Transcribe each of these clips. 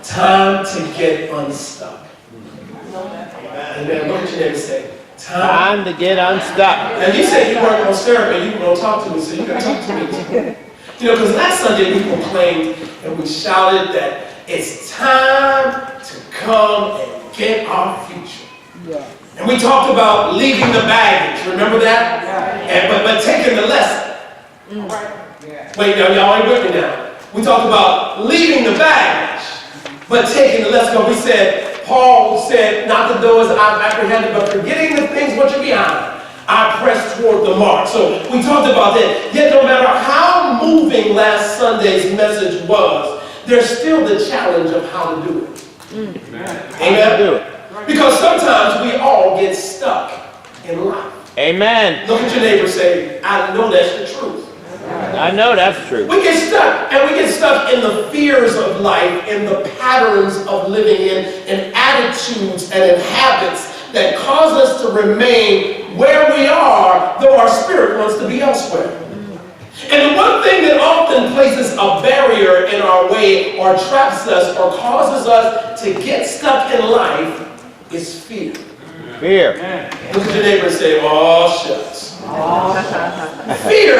Time to get unstuck. Amen. What did your neighbor say? Time to get unstuck. Now you said you weren't going to serve and you were going to talk to me, so you got to talk to me too. You know, because last Sunday we proclaimed and we shouted that it's time to come and get our future. Yeah. And we talked about leaving the baggage. Remember that? And but taking the lesson. Wait, now y'all ain't with me now. We talked about leaving the baggage, but taking the lesson. We said, Paul said, not that those I've apprehended, but forgetting the things which are behind, I press toward the mark. So we talked about that. Yet no matter how moving last Sunday's message was, there's still the challenge of how to do it. Amen? Do it. Because sometimes we all get stuck in life. Amen. Look at your neighbor and say, I know that's the truth. I know that's true. We get stuck, and we get stuck in the fears of life, in the patterns of living in attitudes and in habits that cause us to remain where we are, though our spirit wants to be elsewhere. And the one thing that often places a barrier in our way or traps us or causes us to get stuck in life is fear. Fear. Look at your neighbor and say, oh, shucks. Fear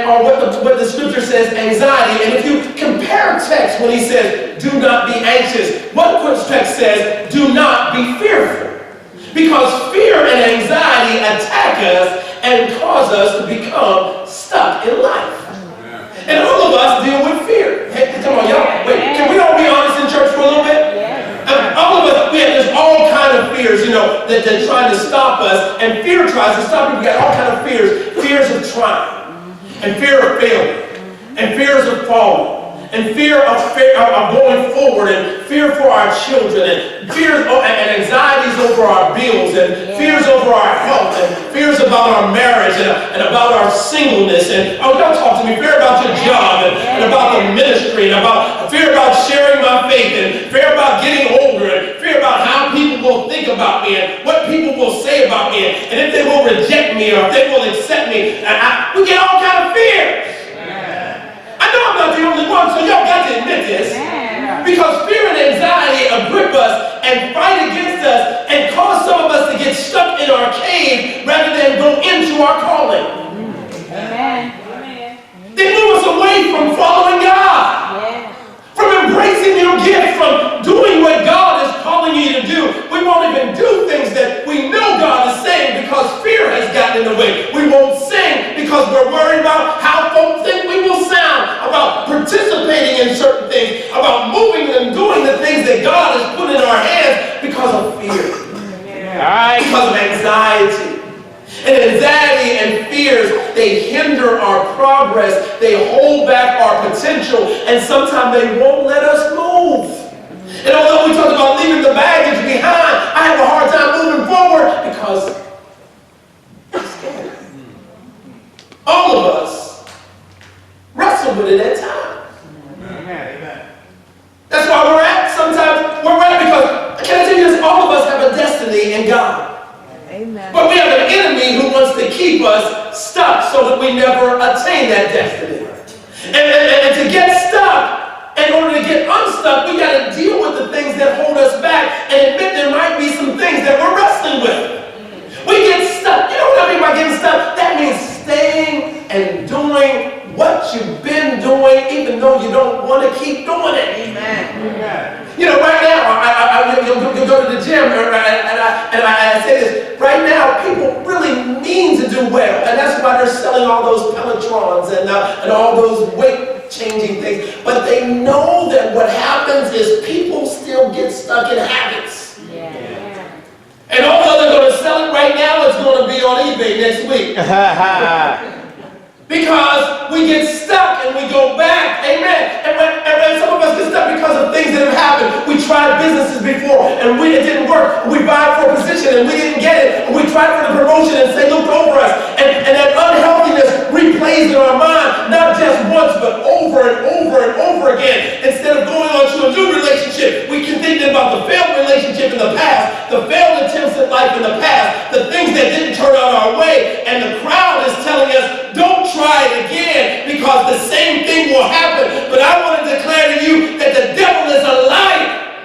or what the scripture says, anxiety. And if you compare text when he says, do not be anxious, what text says, do not be fearful. Because fear and anxiety attack us and cause us to become stuck in life. And all of us deal with fear. Hey, come on, y'all. Wait, can we all be honest in church for a little bit? All of us, there's all kind of fears, you know, that trying to stop us. And fear tries to stop you. We got all kind of fears. Fears of trying. And fear of failing. And fears of falling. And fear of going forward. And fear for our children. And fears and anxieties over our bills. And fears over our health. And fears about our marriage. And about our singleness. And don't talk to me. Fear about your job. And about the ministry. And fear about sharing my faith. And fear about getting older. And fear about how people will think about me. And what people will say about me. And if they will reject me. Or if they will accept me. We get all kind of fears. I know I'm not the only one, so y'all got to admit this. Because fear and anxiety grip us and fight against us and cause some of us to get stuck in our cave rather than go into our calling. Amen. They move us away from following God. From embracing your gift, from doing what God is calling you to do. We won't even do things that we know God is saying because fear has gotten in the way. We won't sing because we're worried about how folks think we will sound, about participating in certain things, about moving and doing the things that God has put in our hands because of fear. Because of anxiety. And anxiety and fears, they hinder our progress. They hold back our potential. And sometimes they won't let us move. And although we talk about leaving the baggage behind, I have a hard time moving forward because I'm scared. All of us wrestle with it at times. That's why sometimes we're at because, can I tell you this, all of us have a destiny in God. Amen. But we have an enemy who wants to keep us stuck so that we never attain that destiny. And to get stuck, in order to get unstuck, we got to deal with the things that hold us back and admit there might be some things that we're wrestling with. We get stuck. You know what I mean by getting stuck? That means staying and doing what you've been doing even though you don't want to keep doing it. Amen. You know, right now, you'll go to the gym, and I say this, right now, people really mean to do well, and that's why they're selling all those Pelotrons and all those weight-changing things, but they know that what happens is people still get stuck in habits. And although they're going to sell it right now, it's going to be on eBay next week. Because we get stuck and we go back. Amen. And some of us get stuck because of things that have happened. We tried businesses before and it didn't work. We vied for a position and we didn't get it. And we tried for the promotion and they looked over us. And that unhealthiness replays in our mind, not just once, but over and over and over again. Instead of going on to a new relationship, we can think about the failed relationship in the past, the failed attempts at life in the past, the things that didn't turn out our way. And the crowd is telling us, don't try it again because the same thing will happen. But I want to declare to you that the devil is a liar.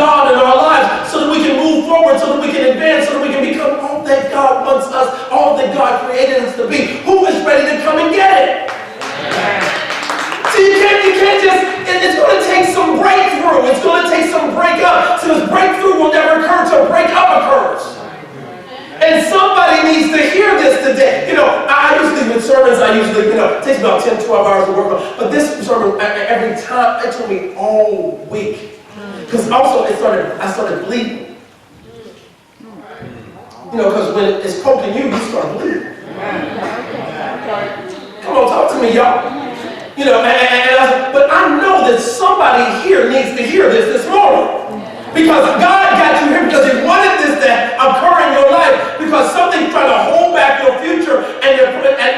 God in our lives so that we can move forward, so that we can advance, so that we can become all that God wants us, all that God created us to be. Who is ready to come and get it? See, you can't just, it's going to take some breakthrough. It's going to take some breakup. So this breakthrough will never occur until breakup occurs. And somebody needs to hear this today. You know, I usually, with sermons, it takes about 10, 12 hours to work on. But this sermon, every time, it took me all week. Because also, I started bleeding. You know, because when it's poking you start bleeding. Come on, talk to me, y'all. You know, but I know that somebody here needs to hear this morning. Because God got you here because He wanted this to occur in your life. Because something's trying to hold back your future, and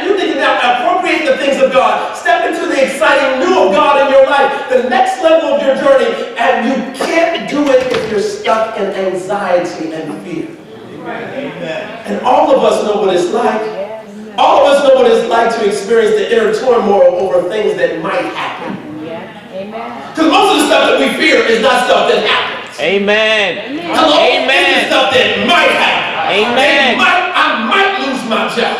you need to now appropriate the things of God. Step into the exciting new of God in your life, the next level of your journey. And you can't do it if you're stuck in anxiety and fear. Amen. And all of us know what it's like. All of us know what it's like to experience the inner turmoil over things that might happen. Because most of the stuff that we fear is not stuff that happens. Amen. Hello? Amen. It's the stuff that might happen. Amen. I might lose my job.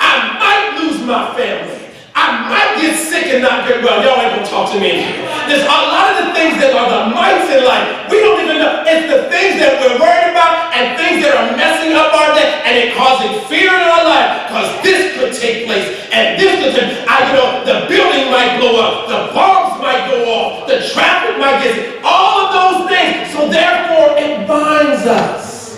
I might lose my family. I might get sick and not get well. Y'all ain't gonna talk to me. There's a lot of the things that are the mights in life. We don't even know. It's the things that we're worried about and things that are messing up our day and it causing fear in our life because this could take place and this could take. The building might blow up. The bombs might go off. The traffic might get. All of those things. So therefore, it binds us.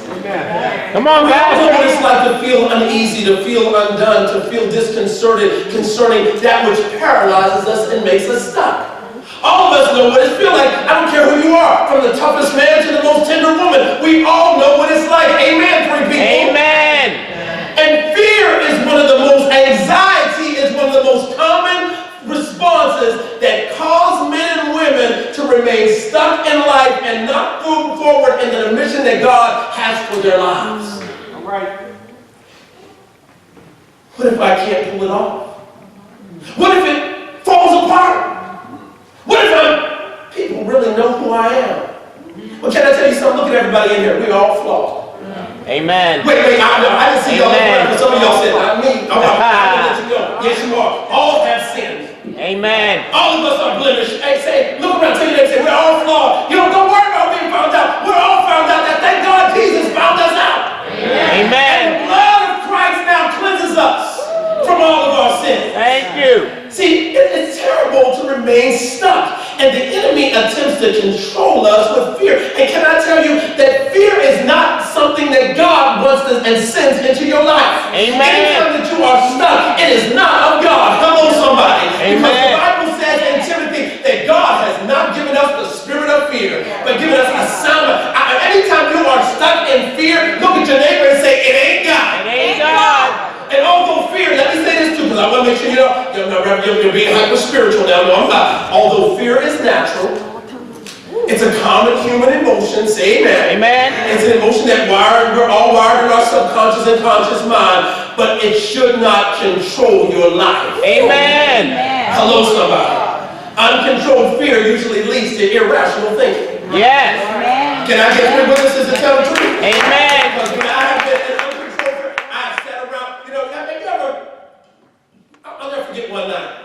Come on, guys. I know what guys. it's like to feel uneasy, to feel undone, to feel disconcerted concerning that which paralyzes us and makes us stuck. All of us know what it feels like. I don't care who you are, from the toughest man to the most tender woman. We all know what it's like. Amen, three people. Amen. And fear is anxiety is one of the most common responses that cause men and women to remain stuck in life and not move forward into the mission that God has for their lives. All right. What if I can't pull it off? What if it falls apart? What if people really know who I am? Well, can I tell you something? Look at everybody in here. We're all flawed. Amen. Wait, I know. I didn't see y'all. Amen. Some of y'all said, not me. I'm going to let you know. Yes, you are. All have sinned. Amen. All of us are blemished. Hey, say, look around, tell you that, say, we're all flawed. You know, don't worry about being found out. We're all found out. That thank God Jesus found us out. Amen. And the blood of Christ now cleanses us from all of our sins. Thank you. See, it's terrible to remain stuck. And the enemy attempts to control us with fear. And can I tell you that fear is not something that God wants to and sends into your life. Amen. Anytime that you are stuck, it is not of God. Hello, somebody. Amen. Because the Bible says in Timothy that God has not given us the spirit of fear, but given us a sound. Anytime you are stuck in fear, look at your neighbor and say, it ain't God. It ain't God. And although fear, let me say this too, because I want to make sure you're being hyper spiritual now. No, I'm not. Although fear is natural, it's a common human emotion. Say amen. Amen. It's an emotion that we're all wired in our subconscious and conscious mind, but it should not control your life. Amen. Hello, somebody. Uncontrolled fear usually leads to irrational thinking. Yes. Can I get three witnesses to tell the truth? Amen. Because when I have been in uncontrolled fear, I've sat around, I'll never forget one night.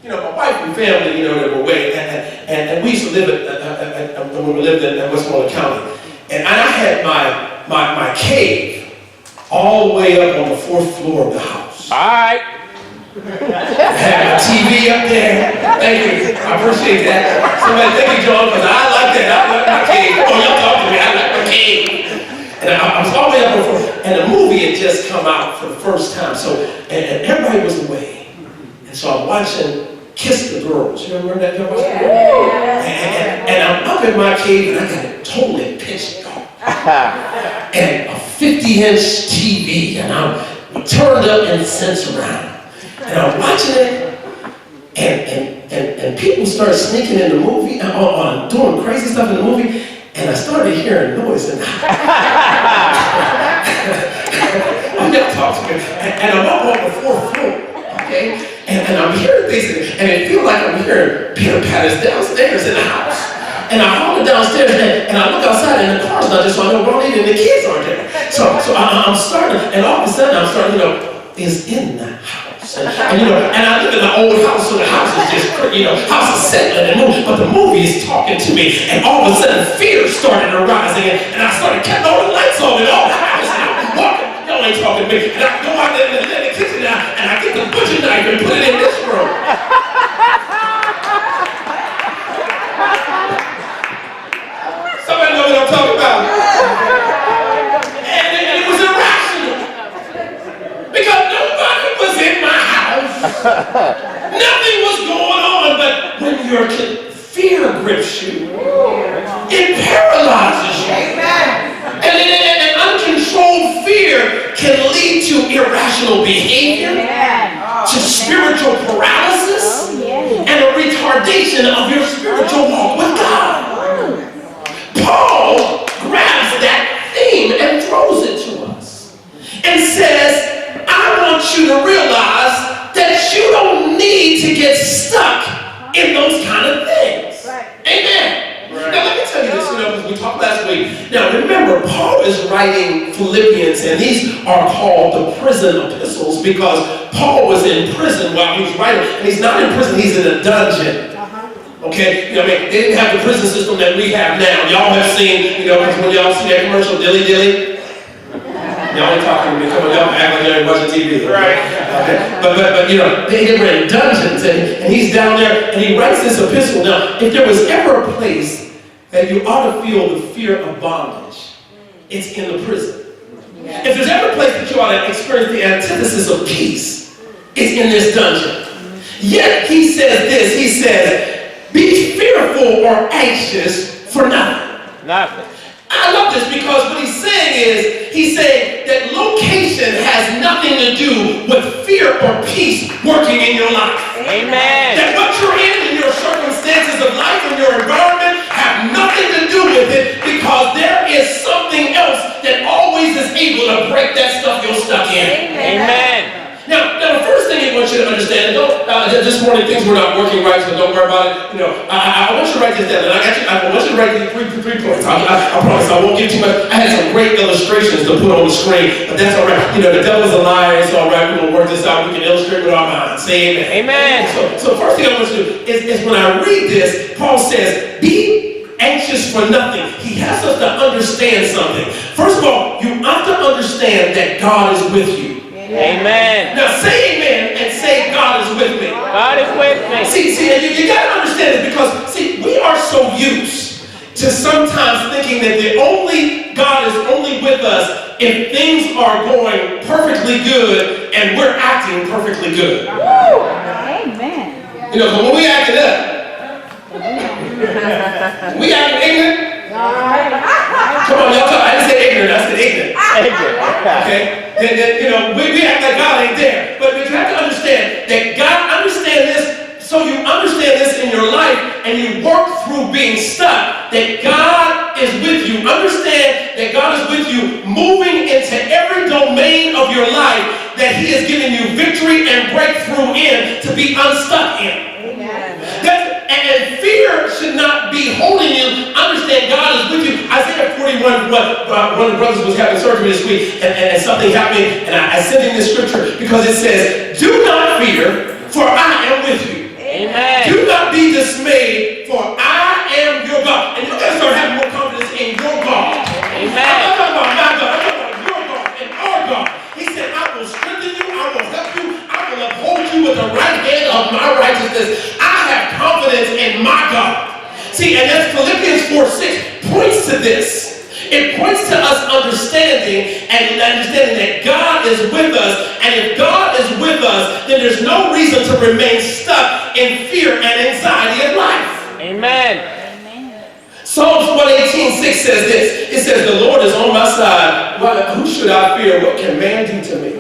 My wife and family, they were away, and we used to live when we lived in Westmoreland County. And I had my cave all the way up on the 4th floor of the house. All right. I had my TV up there. Thank you. I appreciate that. Somebody, thank you, John, because I like that. I like my cave. Oh, y'all talk to me. I like my cave. And I was all the way up on the 4th. And the movie had just come out for the first time. So, and everybody was away. And so I'm watching Kiss the Girls. You remember that? And I'm up in my cave and I got it totally pitch dark. And a 50-inch TV. And I'm turned up and sits around. And I'm watching it, and people start sneaking in the movie, doing crazy stuff in the movie, and I started hearing noise in the house. I'm not talking to me. And I'm up on the 4th floor, okay? And I'm hearing things, and it feels like I'm hearing pitter patters downstairs in the house. And I hollered downstairs, and I look outside, and the car's not there, so I know Ronnie and the kids aren't there. So I'm starting, and all of a sudden I'm starting, is in the house. And I live in an old house, so the house is just, house is settling and moving, but the movie is talking to me, and all of a sudden fear started arising, and I started cutting all the lights on in all the house, and I'm walking, y'all ain't talking to me, and I go out there in the kitchen now, and I get the butcher knife and put it in this room. Somebody know what I'm talking about. And it was irrational. Because nobody was in my house. Nothing was going on, but when your fear grips you, it paralyzes you. And uncontrolled fear can lead to irrational behavior, to spiritual paralysis, and a retardation of your spiritual walk with God. Paul grabs that theme and throws it to us and says, I want you to realize that you don't need to get stuck in those kind of things. Right. Amen. Right. Now let me tell you this, because we talked last week. Now remember, Paul is writing Philippians, and these are called the prison epistles because Paul was in prison while he was writing, and he's not in prison, he's in a dungeon. Okay, they didn't have the prison system that we have now. Y'all have seen, when y'all see that commercial, Dilly Dilly. Y'all ain't talking to me. Come on, y'all act like y'all ain't watching TV. Right. Okay. But they were in dungeons, and he's down there, and he writes this epistle. Now, if there was ever a place that you ought to feel the fear of bondage, it's in the prison. If there's ever a place that you ought to experience the antithesis of peace, it's in this dungeon. Yet he says this. He says, be fearful or anxious for nothing. Nothing. I love this because what he's saying is, he's saying that location has nothing to do with fear or peace working in your life. Amen. That what you're in your circumstances of life and your environment have nothing to do with it because there is something else that always is able to break that stuff you're stuck in. Amen. Now, the first thing I want you to understand, this morning things were not working right, so don't worry about it. I want you to write this down, and I want you to write these three points. I promise I won't give too much. I had some great illustrations to put on the screen, but that's all right. The devil's a liar, it's all right. We're going to work this out. We can illustrate with our minds. Say amen. Amen. So first thing I want you to do is when I read this, Paul says, be anxious for nothing. He has us to understand something. First of all, you have to understand that God is with you. Amen. Now say amen and say God is with me. God is with me. See, you got to understand this because, we are so used to sometimes thinking that God is only with us if things are going perfectly good and we're acting perfectly good. Amen. But when we acting up, we acting ignorant. Come on, y'all talk. I didn't say ignorant, I said ignorant. Okay? Then we act like God ain't there. But you have to understand that God understands this, so you understand this in your life, and you work through being stuck, that God is with you. Understand that God is with you, moving into every domain of your life that He has given you victory and breakthrough in to be unstuck in. And fear should not be holding you. Understand God is with you. Isaiah 41, one of the brothers was having surgery this week, and something happened, and I sent him this scripture because it says, do not fear, for I am with you. Amen. Do not be dismayed, for I am your God. And you got to start having more confidence in your God. Amen. I'm not talking about my God, I'm talking about your God and our God. He said, I will strengthen you, I will help you, I will uphold you with the right hand of my righteousness. I have confidence in my God. See, and that's Philippians 4:6 points to this. It points to us understanding that God is with us. And if God is with us, then there's no reason to remain stuck in fear and anxiety in life. Amen. Psalms 118:6 says this. It says, the Lord is on my side. Who should I fear? What can man do to me?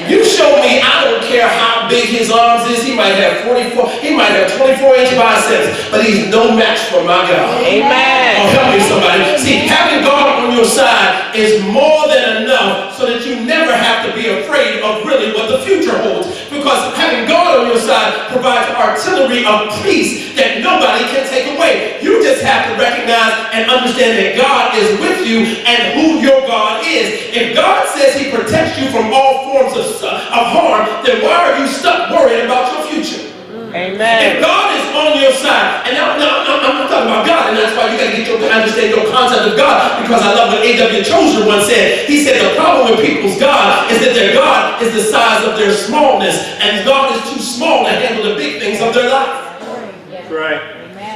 You show me, I don't care how big his arms is. He might have 24-inch biceps, but he's no match for my God. Amen. Oh, help me somebody. See, having God on your side is more than enough so that you never have to be afraid afraid of really what the future holds, because having God on your side provides artillery of peace that nobody can take away. You just have to recognize and understand that God is with you and who your God is. If God says he protects you from all forms of harm, then why are you stuck worrying about your future? Amen. If God is on your side, and now I'm talking about God, and that's why you got to understand your concept of God, because I love what A.W. Tozer once said. He said the problem with people's God is that their God is the size of their smallness, and God is too small to handle the big things of their life. Right.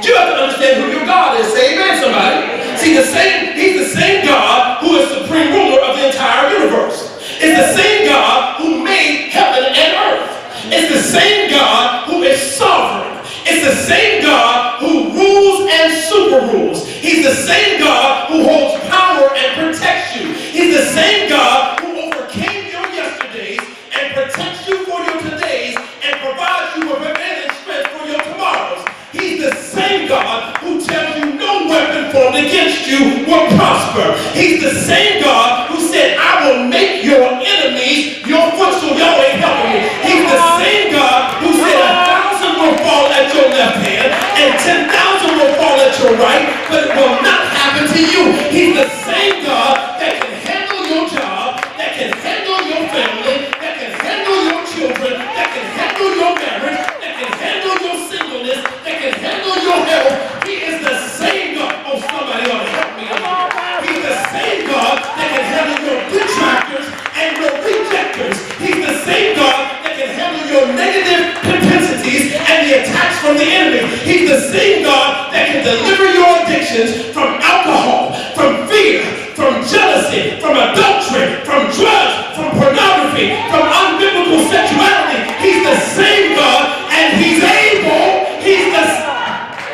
You have to understand who your God is. Say amen, somebody. See, he's the same God who is supreme ruler of the entire universe. It's the same God who made heaven and earth. It's the same God who is sovereign. It's the same God who rules and super rules. He's the same God who holds power and protects you. He's the same God who overcame your yesterdays and protects you for your todays and provides you with preventive strength for your tomorrows. He's the same God who tells you no weapon formed against you will prosper. He's the same God who said, I will make your enemies your footstool. Y'all ain't helping me. He's the same God who said 1,000 will fall at your left hand and 10,000 will fall at your right, but it will not happen to you. He's the same God that can handle your job, that can handle your family, that can handle your children, that can handle your marriage, that can handle your singleness, that can handle your health. He is the same God. Oh, somebody ought to help me. He's the same God that can handle your detractors and your rejectors. He's the same God that can handle your negative propensities and the attacks from the enemy. He's the same God that can deliver your addictions from alcohol, from fear, from jealousy, from adultery, from drugs, from pornography, from unbiblical sexuality. He's the same God, and he's able. He's the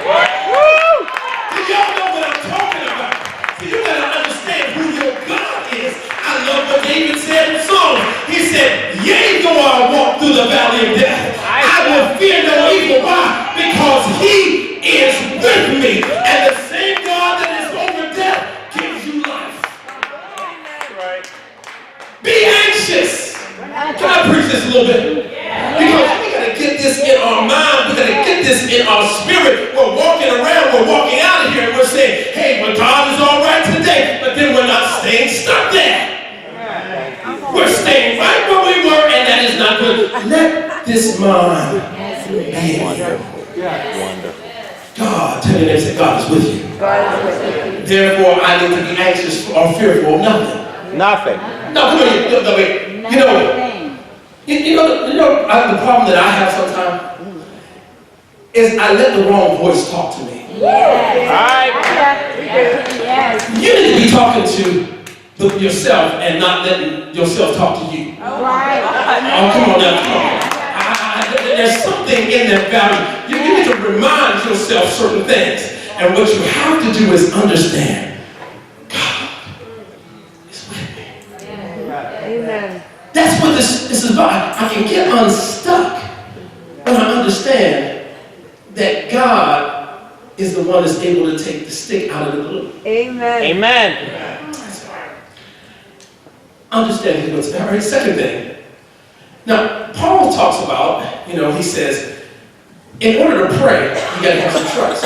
Do y'all know what I'm talking about? So you gotta understand who your God is. I love what David said in Psalms. He said, yea, though I walk through the valley of death, I will fear no evil. Why? Because he is with me. And the same God that is over death gives you life. Right. Be anxious. Can I preach this a little bit? Because we gotta get this in our mind, we gotta get this in our spirit. We're walking around, we're walking out of here, and we're saying, hey, well, God is all right today, but then we're not staying stuck there. We're staying right where we were, and that is not good. Let this mind be in you. God, tell your neighbor, say, God is with you. Therefore, I need to be anxious or fearful of nothing. Nothing. No, come on, the problem that I have sometimes is I let the wrong voice talk to me. Right. You need to be talking to yourself and not letting yourself talk to you. Oh, come on now, come on. There's something in that value. You need to remind yourself certain things. And what you have to do is understand, God is with me. Amen. That's what this is about. I can get unstuck when I understand that God is the one that's able to take the stick out of the glue. Amen. Amen. Understanding what's all right. Second thing. Now, Paul talks about, he says, in order to pray, you got to have some trust.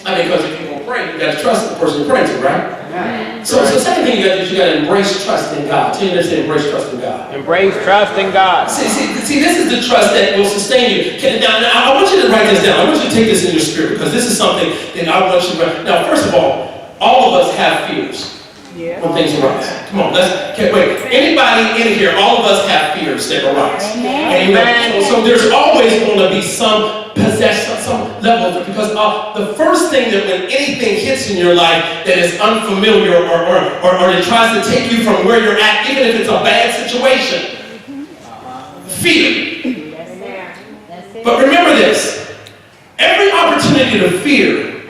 Because if you're going to pray, you got to trust the person you're praying to, right? So the second thing you got to do is you got to embrace trust in God. Tell you to say embrace trust in God. Embrace trust in God. See, this is the trust that will sustain you. Now, I want you to write this down. I want you to take this in your spirit, because this is something that I want you to write. Now, first of all of us have fears. When things arise. Come on, wait. Anybody in here, all of us have fears that arise. Amen. So there's always going to be some possession, some level of it, because the first thing that when anything hits in your life that is unfamiliar or it tries to take you from where you're at, even if it's a bad situation, fear. But remember this, every opportunity to fear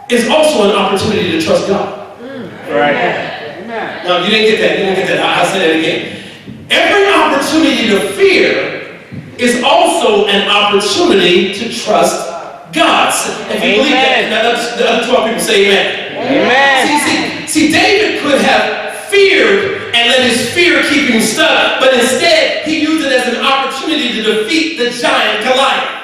is also an opportunity to trust God. Right. No, you didn't get that. I'll say that again. Every opportunity to fear is also an opportunity to trust God. If you believe that, the other 12 people say amen. Amen. See, David could have feared keep him stuck, but instead he used it as an opportunity to defeat the giant Goliath.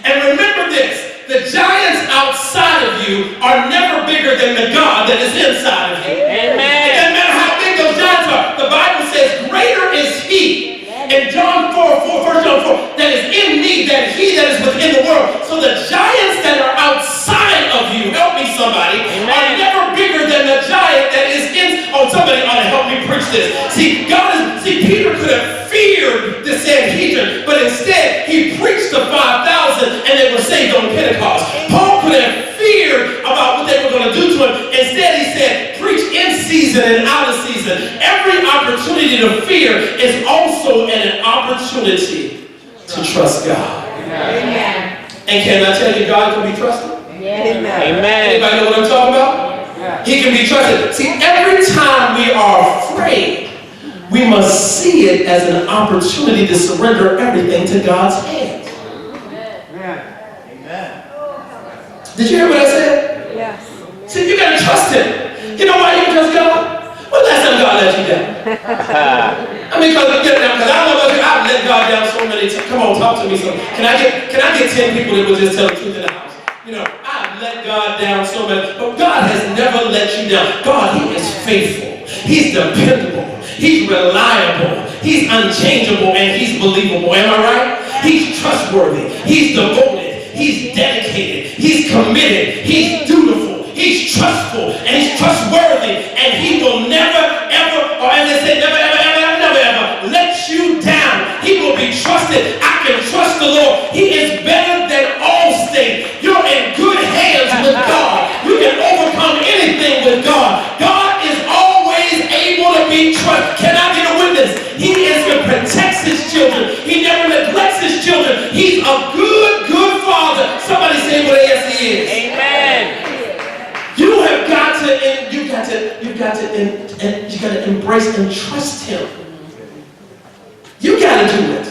And remember this, the giants outside of you are never bigger than the God that is inside of you. Amen. It doesn't matter how big those giants are. The Bible says, greater is he in John 1 John 4, that is in me than he that is within the world. So the giants that are outside of you, help me somebody, are never bigger than the giant that is in. Oh, somebody ought to help me preach this. See, Peter could have feared the Sanhedrin, but instead he preached to 5,000 and they were saved on Pentecost. Paul could have feared about what they were going to do to him. Instead he said, preach in season and out of season. Every opportunity to fear is also an opportunity to trust God. Amen. And can I tell you, God can be trusted? Amen. Amen. Anybody know what I'm talking about? He can be trusted. See, every time we are afraid, we must see it as an opportunity to surrender everything to God's hands. Did you hear what I said? Yes. See, you gotta trust him. You know why you can trust God? When last time God let you down? I mean, because I don't know about you, I've let God down so many times. Come on, talk to me. Can I get 10 people that will just tell the truth in the house? You know, I've let God down so many, but God has never let you down. God, he is faithful. He's dependable. He's reliable. He's unchangeable, and he's believable. Am I right? He's trustworthy. He's devoted. He's dedicated. He's committed. He's dutiful. He's trustful. And he's trustworthy. And he will never, ever, or as they say, never, ever, ever, ever, never, ever let you down. He will be trusted. I can trust the Lord. He is better than Allstate. You're in good hands with God. You can overcome anything with God. God is always able to be trusted. Can I get a witness? He protects his children. He never neglects his children. He's a good, good father. Somebody say, well, yes, he is. Amen. You have got to embrace and trust him. You got to do it.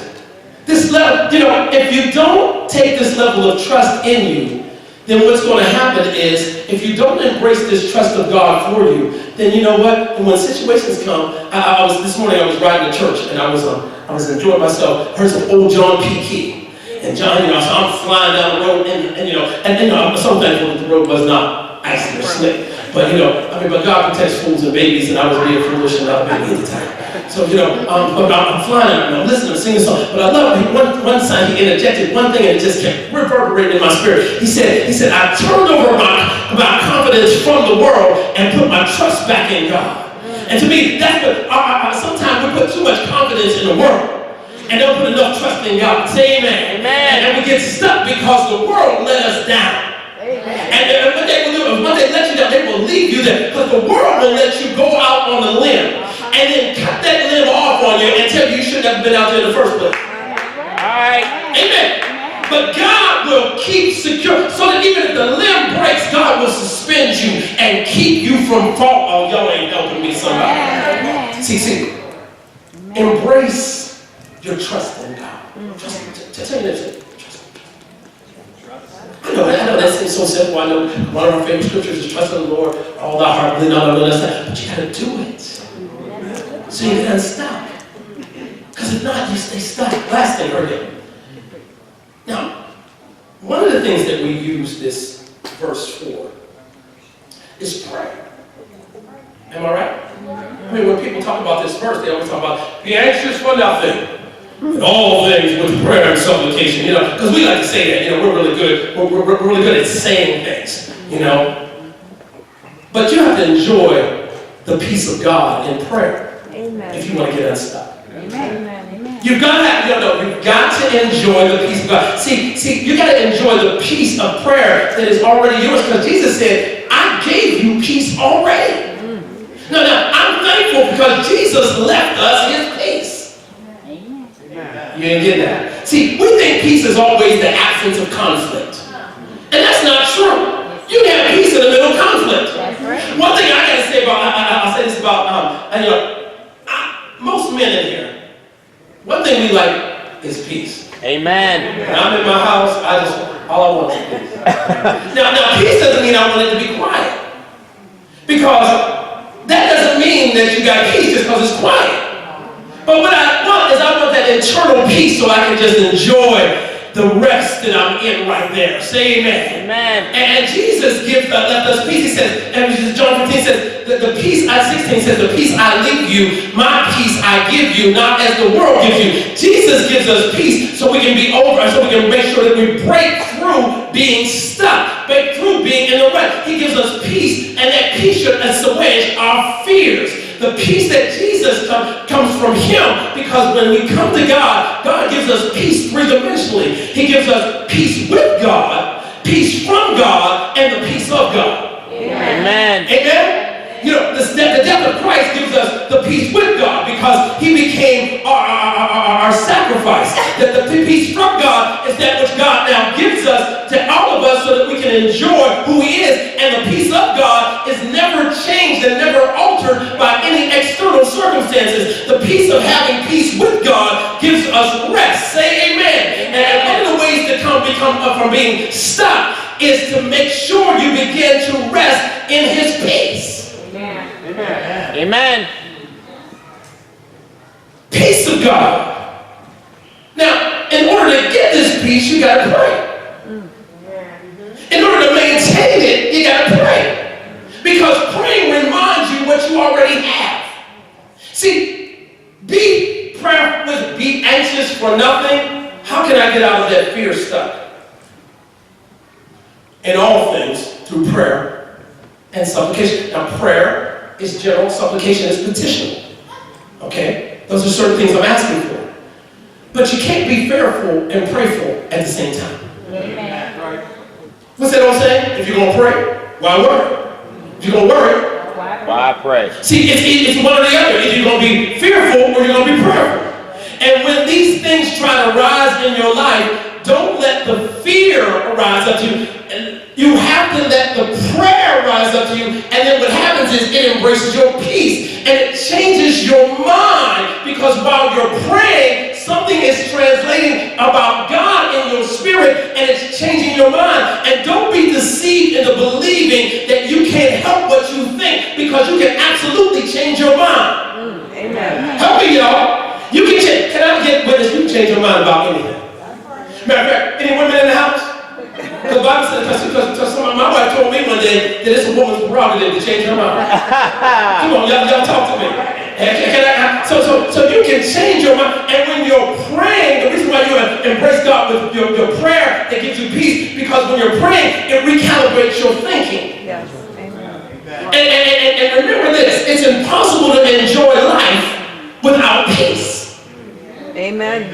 This level, if you don't take this level of trust in you, then what's going to happen is, if you don't embrace this trust of God for you, then you know what? And when situations come, this morning I was riding to church and I was enjoying myself. I heard some old John P. Key. And John, so I'm flying down the road and I'm so thankful that the road was not icy or slick. But but God protects fools and babies, and I was being foolish and not a baby at the time. So but I'm flying and I'm listening to sing a song. But I love it. One time he interjected one thing and it just kept reverberating in my spirit. He said, I turned over my confidence from the world and put my trust back in God. And to me, that's what sometimes we put too much confidence in the world and don't put enough trust in God. Say amen. Amen. And we get stuck because the world let us down. And what they will do is when they let you down, they will leave you there. Because the world will let you go out on a limb and then cut that limb off on you and tell you shouldn't have been out there in the first place. Alright. Amen. But God will keep secure. So that even if the limb breaks, God will suspend you and keep you from fall. Oh, y'all ain't helping me, somebody. See. Embrace your trust in God. Tell you this. I know that seems so simple. I know one of our favorite scriptures is trust in the Lord, all thy heart, lean not on your understanding. But you got to do it. So you get unstuck. Because if not, you stay stuck. Last thing, again. Now, one of the things that we use this verse for is prayer. Am I right? I mean, when people talk about this verse, they always talk about be anxious for nothing. And all things with prayer and supplication, because we like to say that, we're really good. We're really good at saying things, But you have to enjoy the peace of God in prayer. Amen. If you want to get unstuck. Amen. You've got to enjoy the peace of God. See, you got to enjoy the peace of prayer that is already yours, because Jesus said, I gave you peace already. Now, I'm thankful because Jesus left us his peace. You didn't get that. See, we think peace is always the absence of conflict. And that's not true. You can have peace in the middle of conflict. One thing I got to say about, I'll say this about, most men in here, one thing we like is peace. Amen. When I'm in my house, all I want is peace. now, peace doesn't mean I want it to be quiet. Because that doesn't mean that you got peace just because it's quiet. But what I want is I want that internal peace so I can just enjoy the rest that I'm in right there. Say amen. Amen. And Jesus left us peace. He says, and John 15 says, the peace, 16 says, the peace I leave you, my peace I give you, not as the world gives you. Jesus gives us peace so we can be over, so we can make sure that we break through being stuck, break through being in the rut. He gives us peace, and that peace should assuage our fears. The peace that Jesus comes from Him, because when we come to God, God gives us peace three-dimensionally. He gives us peace with God, peace from God, and the peace of God. Amen. Amen? You know, the death of Christ gives us the peace with God because He became our sacrifice. That the peace from God is that which God now gives us to all of us so that we can enjoy who He is. And the peace of God is never changed and never altered by any external circumstances. The peace of having peace with God gives us rest. Say amen. And one of the ways to come from being stuck is to make sure you begin to rest in His peace. Amen. Amen. Peace of God. Now, in order to get this peace, you got to pray. In order to maintain it, you got to pray. Because praying reminds you what you already have. See, be prayerful, be anxious for nothing. How can I get out of that fear stuck? In all things, through prayer and supplication. Now, prayer is general, supplication is petitional. Okay? Those are certain things I'm asking for. But you can't be fearful and prayerful at the same time. Amen. What's that old saying? If you're going to pray, why worry? If you're going to worry, why pray? see, it's one or the other. Either you're going to be fearful or you're going to be prayerful. And when these things try to rise in your life, don't let the fear rise up to you. You have to let the prayer rise up to you, and then what happens is it embraces your peace, and it changes your mind, because while you're praying, something is translating about God in your spirit, and it's changing your mind. And don't be deceived into believing that you can't help what you think, because you can absolutely change your mind. Amen. Help me, y'all. You can change. Can I get witness? You can change your mind about anything. Matter of fact, any women in the house? The Bible says, because my wife told me one day that it's a woman's prerogative to change her mind. Come on, y'all talk to me. So you can change your mind. And when you're praying, the reason why you embrace God with your prayer, it gives you peace, because when you're praying, it recalibrates your thinking. Yes. Amen. And remember this, it's impossible to enjoy life without peace. Amen.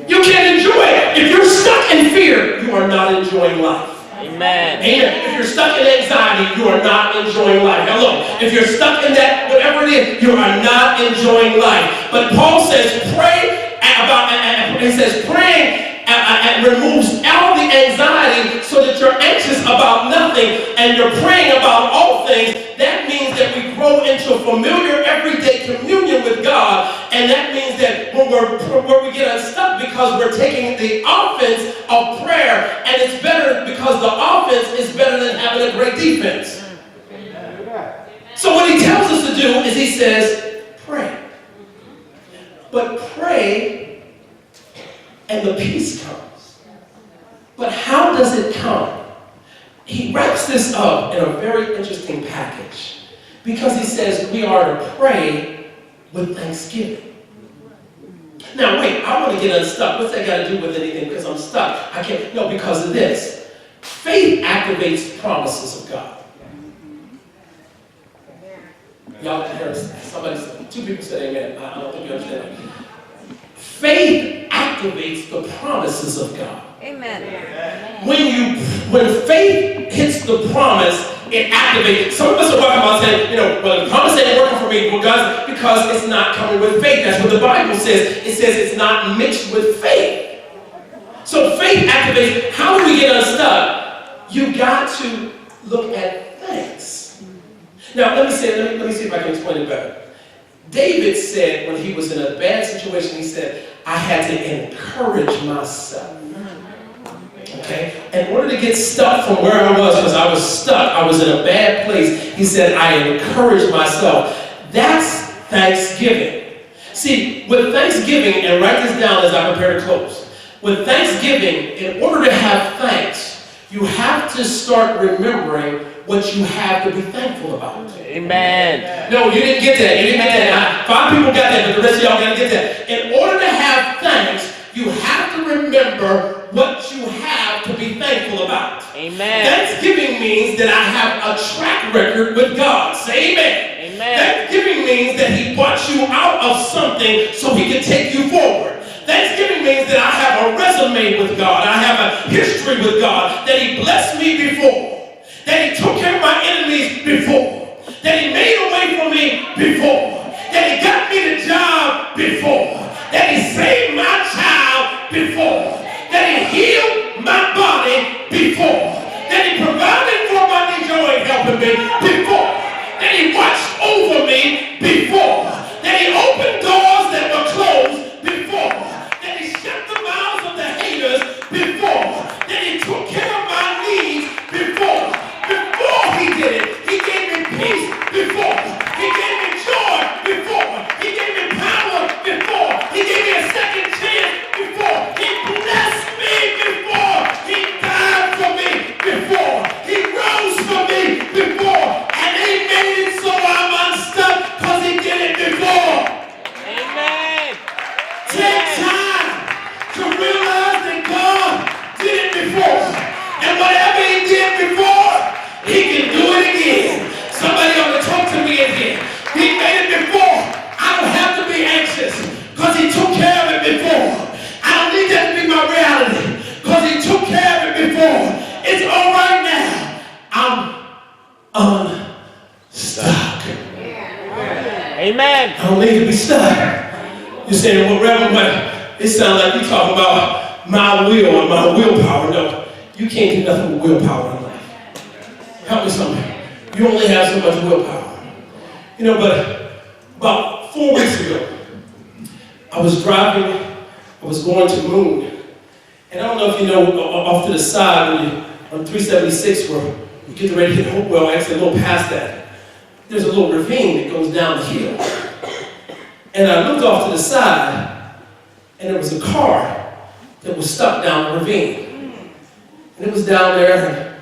You can't enjoy it. If you're stuck in fear, you are not enjoying life. Amen. Amen. If you're stuck in anxiety, you are not enjoying life. Hello. If you're stuck in that, whatever it is, you are not enjoying life. But Paul says, pray about, he says, praying removes all the anxiety so that you're anxious about nothing and you're praying about all things. That means that we grow into familiar everyday communion with God, and that means that when we get unstuck, because we're taking the offense of prayer, and it's better because the offense is better than having a great defense. So what he tells us to do is he says, pray. But pray and the peace comes. But how does it come? He wraps this up in a very interesting package, because he says we are to pray with thanksgiving. Now wait, I want to get unstuck. What's that got to do with anything? Because I'm stuck. I can't. No, because of this. Faith activates promises of God. Y'all can hear somebody, two people said amen. I don't think you understand. Faith activates the promises of God. Amen. When faith hits the promise, it activates. Some of us are talking about saying, well, the promise ain't working for me, because it's not coming with faith. That's what the Bible says. It says it's not mixed with faith. So faith activates. How do we get unstuck? You got to look at thanks. Now, let me see if I can explain it better. David said when he was in a bad situation, he said, I had to encourage myself. Okay? In order to get stuck from where I was, because I was stuck, I was in a bad place, he said, I encouraged myself. That's thanksgiving. See, with Thanksgiving, and write this down as I prepare to close. With Thanksgiving, in order to have thanks, you have to start remembering what you have to be thankful about. Amen. No, you didn't get that. You didn't get that. 5 people got that, but the rest of y'all gotta get that. In order to have thanks, you have to remember what you have to be thankful about. Amen. Thanksgiving means that I have a track record with God. Say amen. Amen. Thanksgiving means that He brought you out of something so He can take you forward. Thanksgiving means that I have a resume with God. I have a history with God, that He blessed me before, that He took care of my enemies before, that He made a way for me before, that He got me the job before, that He saved my child before, that He healed my body before, that He provided for my need. You ain't helping me before, that He watched over me before, that He opened doors that were closed before, that He shut the mouths of the haters before, that He took care of my needs before. Before He did it, He gave me peace before, He gave me joy before, He gave me power before, He gave me a second chance before, He blessed me before, He died for me before, He rose for me before, and He made it so I'm unstuck because He did it before. Amen. Take time to realize that God did it before, and whatever He did before, He can do it again. Somebody ought to talk to me again. He made it before. I don't have to be anxious because He took care of it before. I don't need that to be my reality because He took care of it before. It's all right now. I'm unstuck. Amen. I don't need to be stuck. You're saying, well, Reverend, what? It sounds like you talking about my will and my willpower. No, you can't do nothing with willpower in life. Help me somebody. You only have so much willpower. You know, but about 4 weeks ago, I was driving, I was going to Moon. And I don't know if you know, off to the side, when you, on 376, where you get ready to hit Hopewell, actually a little past that, there's a little ravine that goes down the hill. And I looked off to the side, and there was a car that was stuck down the ravine. And it was down there, and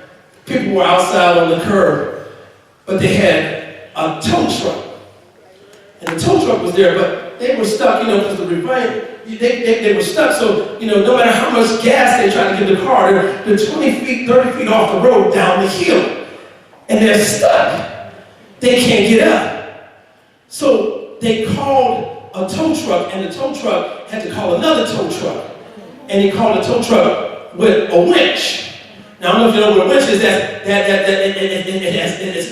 people were outside on the curb, but they had a tow truck. And the tow truck was there, but they were stuck, you know, because the ravine, they were stuck, so, you know, no matter how much gas they tried to give the car, they're 20 feet, 30 feet off the road down the hill. And they're stuck. They can't get up. So they called a tow truck, and the tow truck had to call another tow truck. And he called a tow truck with a winch. Now, I don't know if you know what a winch is.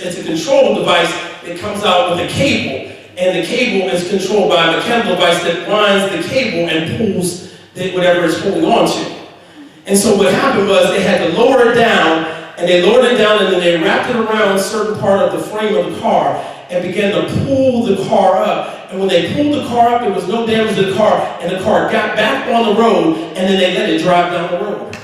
It's a control device that comes out with a cable. And the cable is controlled by a mechanical device that winds the cable and pulls whatever it's holding on to. And so what happened was they had to lower it down, and they lowered it down, and then they wrapped it around a certain part of the frame of the car and began to pull the car up. And when they pulled the car up, there was no damage to the car, and the car got back on the road, and then they let it drive down the road.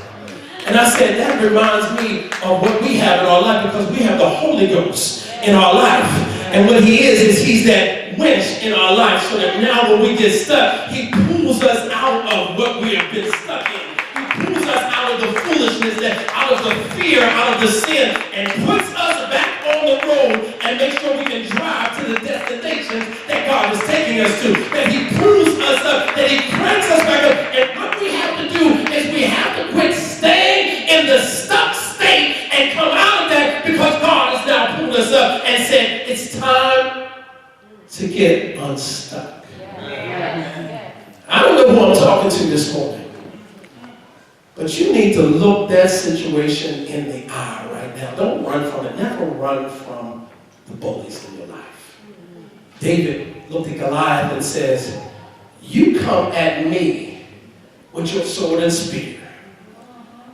And I said, that reminds me of what we have in our life, because we have the Holy Ghost in our life. And what He is He's that winch in our life, so that now when we get stuck, He pulls us out of what we have been stuck in. He pulls us out of the foolishness, out of the fear, out of the sin, and puts us back on the road and makes sure we can drive to the destinations that God is taking us to. That He pulls us up, that He cranks us back up. And what we have to do is we have to quit staying in the stuck state and come out of that, because God has now pulled us up and said, it's time to get unstuck. I don't know who I'm talking to this morning, but you need to look that situation in the eye right now. Don't run from it. Never run from the bullies in your life. David looked at Goliath and says, you come at me with your sword and spear,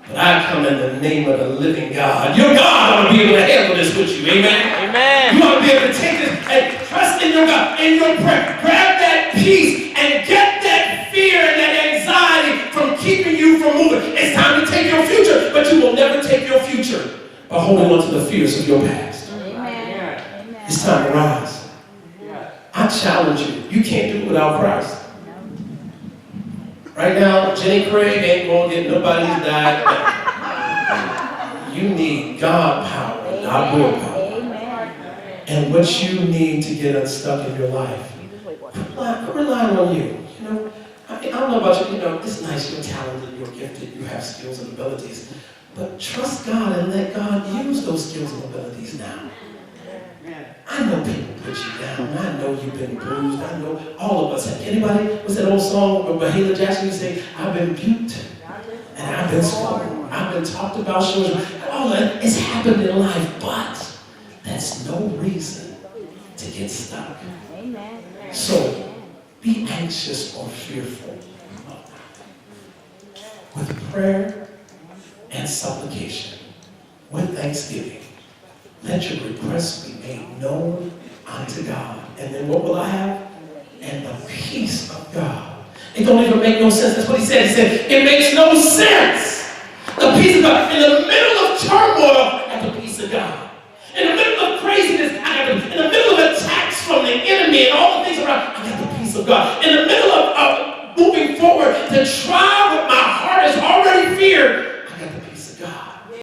but I come in the name of the living God. Your God ought to be able to handle this with you. Amen? Amen. You ought to be able to take this and trust in your God, in your prayer. Grab that peace and get that fear and that anxiety from keeping you from moving. It's time to take your future, but you will never take your future by holding on to the fears of your past. Amen. It's time to rise. I challenge you. You can't do it without Christ. Right now, Jenny Craig ain't going to get nobody's diet back. You need God power, not willpower. And what you need to get unstuck in your life, quit relying on you. You know, I don't know about you. You know, it's nice, you're talented, you're gifted, you have skills and abilities. But trust God and let God use those skills and abilities now. I know people put you down. I know you've been bruised. I know all of us. Anybody? What's that old song where Mahalia Jackson used to say, I've been buked and I've been scorned. I've been talked about. All that. It's happened in life, but that's no reason to get stuck. So be anxious or fearful with prayer and supplication, with thanksgiving. Let your requests be made known unto God. And then what will I have? And the peace of God. It don't even make no sense. That's what he said. He said, it makes no sense. The peace of God. In the middle of turmoil, I got the peace of God. In the middle of craziness, I got the, in the middle of attacks from the enemy and all the things around, I got the peace of God. In